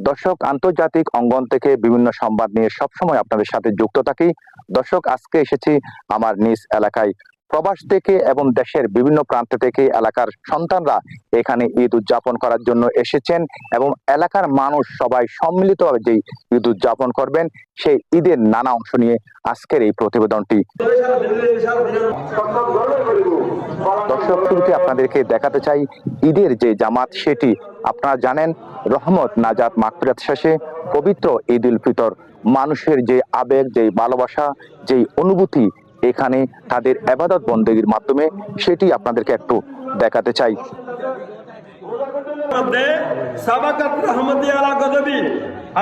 দর্শক, আন্তর্জাতিক অঙ্গন থেকে বিভিন্ন সংবাদ নিয়ে সবসময় আপনাদের সাথে যুক্ত থাকি। দর্শক, আজকে এসেছি আমার নিজ এলাকায়। প্রবাস থেকে এবং দেশের বিভিন্ন প্রান্ত থেকে এলাকার সন্তানরা এখানে ঈদ উদযাপন করার জন্য এসেছেন এবং এলাকার মানুষ সবাই সম্মিলিতভাবে যেই ঈদ উদযাপন করবেন সেই ঈদের নানা অংশ নিয়ে আজকের এই প্রতিবেদনটি। দর্শক, শুরুতে আপনাদেরকে দেখাতে চাই ঈদের যে জামাত, সেটি আপনারা জানেন রহমত নাজাত মাগফিরাত শেষে পবিত্র ঈদ উল ফিতর। মানুষের যে আবেগ, যে ভালোবাসা, যেই অনুভূতি এখানে তাদের ইবাদত বন্দেগীর মাধ্যমে, সেটি আপনাদেরকে একটু দেখাতে চাই।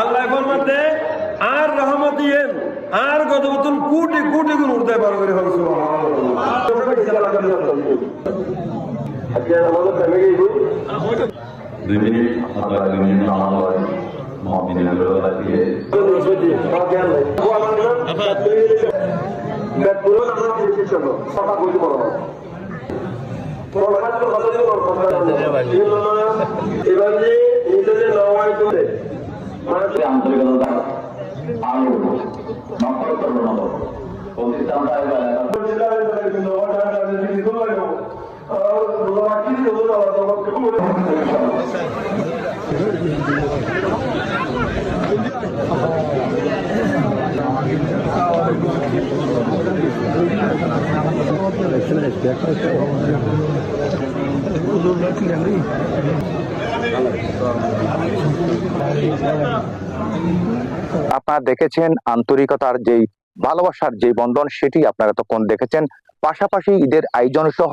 আল্লাহ মধ্যে আর রহমতিয়েন আর গদবতুন কোটি কোটি গুণ উঠতে পারো করে হল দুই মিনিট আপনার 2 মিনিট নামাজ হয় মুমিনের রোজা দিয়ে আন্তরিকতা আলো নক্ষত্র নগর প্রতিষ্ঠানটা আপনারা দেখেছেন আন্তরিকতার যেই ভালোবাসার যে বন্ধন, সেটি আপনারা তখন দেখেছেন। পাশাপাশি ঈদের আয়োজন সহ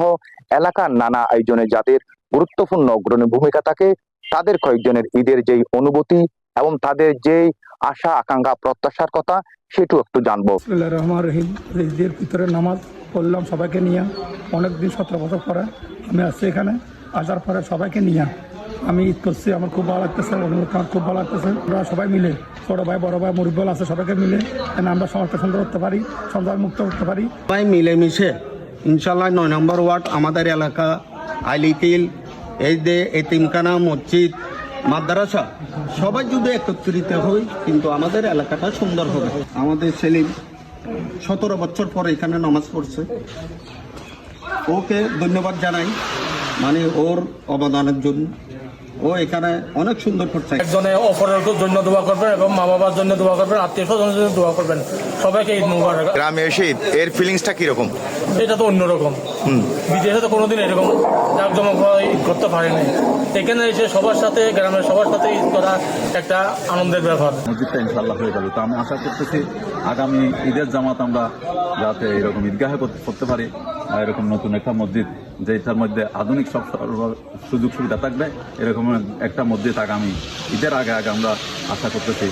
এলাকার নানা আয়োজনে যাদের গুরুত্বপূর্ণ অগ্রণী ভূমিকা থাকে, তাদের কয়েকজনের ঈদের যেই অনুভূতি এবং তাদের যেই আশা আকাঙ্ক্ষা প্রত্যাশার কথা, সেটু একটু জানবো। বিসমিল্লাহির রহমানির রহিম। ঈদের ভিতরে নামাজ পড়লাম সবাইকে নিয়ে, অনেকদিন 17 বছর পরে আমি আসছি এখানে। আসার পরে সবাইকে নিয়ে আমি ঈদ করছি, আমার খুব ভালো লাগতেছে, আমার খুব ভালো লাগতেছে। আমরা সবাই মিলে, ছোটো ভাই বড় ভাই মুরব্বল আছে, সবাইকে মিলে আমরা সমাজকে সুন্দর করতে পারি, সন্ত্রাস মুক্ত করতে পারি। সবাই মিলেমিশে ইনশাল্লাহ 9 নম্বর ওয়ার্ড আমাদের এলাকা আইলিতিল, এই যে এতিমখানা, মসজিদ, মাদ্রাসা সবাই যদি একত্রিত হই কিন্তু আমাদের এলাকাটা সুন্দর হবে। আমাদের সেলিম 17 বছর পরে এখানে নামাজ পড়ছে, ওকে ধন্যবাদ জানাই, মানে ওর অবদানের জন্য। ও এখানে অনেক সুন্দর করছে। একজনে অপরের জন্য দোয়া করবেন এবং মা বাবার জন্য দোয়া করবেন, আত্মীয় স্বজনের জন্য দোয়া করবেন। সবাইকে ঈদ মুবারক। গ্রামে এসে এর ফিলিংসটা কিরকম? এটা তো অন্যরকম, বিদেশে তো কোনোদিন এরকম জাঁকজমক ঈদ করতে পারেনি। এখানে এসে সবার সাথে, গ্রামের সবার সাথে ঈদ করা একটা আনন্দের ব্যাপার। মসজিদটা ইনশাল্লাহ হয়ে যাবে, তো আমি আশা করতেছি আগামী ঈদের জামাত আমরা যাতে এরকম ঈদগাহে করতে পারি, বা এরকম নতুন একটা মসজিদ যেটার মধ্যে আধুনিক সব সুযোগ সুবিধা থাকবে, এরকম একটা মসজিদ আগামী ঈদের আগে আমরা আশা করতেছি।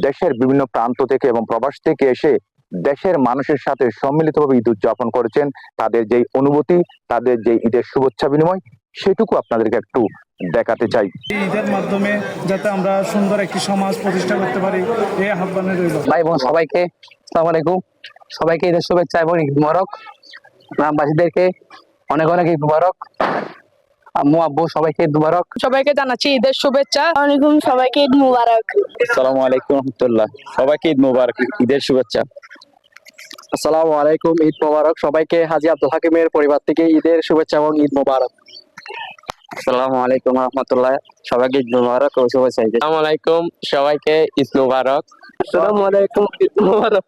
দেশের বিভিন্ন প্রান্ত থেকে এবং প্রবাস থেকে এসে দেশের মানুষের সাথে সম্মিলিতভাবে ঈদ উদযাপন করেছেন। তাদের যেই অনুভূতি, তাদের যে ঈদের শুভেচ্ছা বিনিময়, সেটুকু আপনাদেরকে একটু দেখাতে চাই। ঈদের মাধ্যমে যাতে আমরা সুন্দর একটি সমাজ প্রতিষ্ঠা করতে পারি, এই আহ্বানে রইল। ভাই বোন সবাইকে আসসালামু আলাইকুম, সবাইকে ঈদের শুভেচ্ছা এবং ঈদ মুবারক। গ্রামবাসীদেরকে অনেক অনেক ঈদ মুবারক। আম্মু আব্বু সবাইকে ঈদ মুবারক। সবাইকে জানাচ্ছি ঈদের শুভেচ্ছা। ওয়ালাইকুম, সবাইকে ঈদ মুবারক। আসসালামু আলাইকুম রহমতুল্লাহ, সবাইকে ঈদ মুবারক, ঈদের শুভেচ্ছা। আসসালামু আলাইকুম, ঈদ মুবারক। সবাইকে হাজী আব্দুল হাকিমের পরিবার থেকে ঈদের শুভেচ্ছা এবং ঈদ মুবারক। আসসালামু আলাইকুম রহমতুল্লাহ, সবাইকে ঈদ মুবারক ও শুভেচ্ছা। আসসালামু আলাইকুম, সবাইকে ঈদ মুবারক। আসসালামু আলাইকুম, ঈদ মুবারক।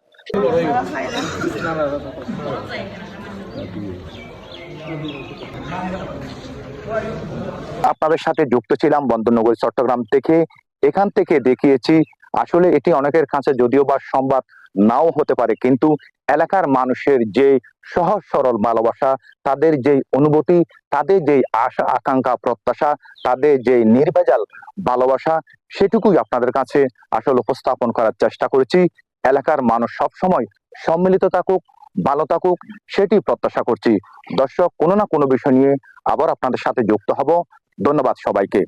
আপনাদের সাথে যুক্ত ছিলাম বন্দরনগরী চট্টগ্রাম থেকে। এখান থেকে দেখিয়েছি আসলে এটি অনেকের কাছে যদিও বা সংবাদ নাও হতে পারে, কিন্তু এলাকার মানুষের যে সহজ সরল ভালোবাসা, তাদের যে অনুভূতি, তাদের যে আশা আকাঙ্ক্ষা প্রত্যাশা, তাদের যে নির্ভেজাল ভালোবাসা, সেটুকুই আপনাদের কাছে আসলে উপস্থাপন করার চেষ্টা করেছি। এলাকার মানুষ সব সময় সম্মিলিত থাকুক, ভালো থাকুক, সেটি প্রত্যাশা করছি। দর্শক, কোনো না কোনো বিষয় নিয়ে আবার আপনাদের সাথে যুক্ত হব। ধন্যবাদ সবাইকে।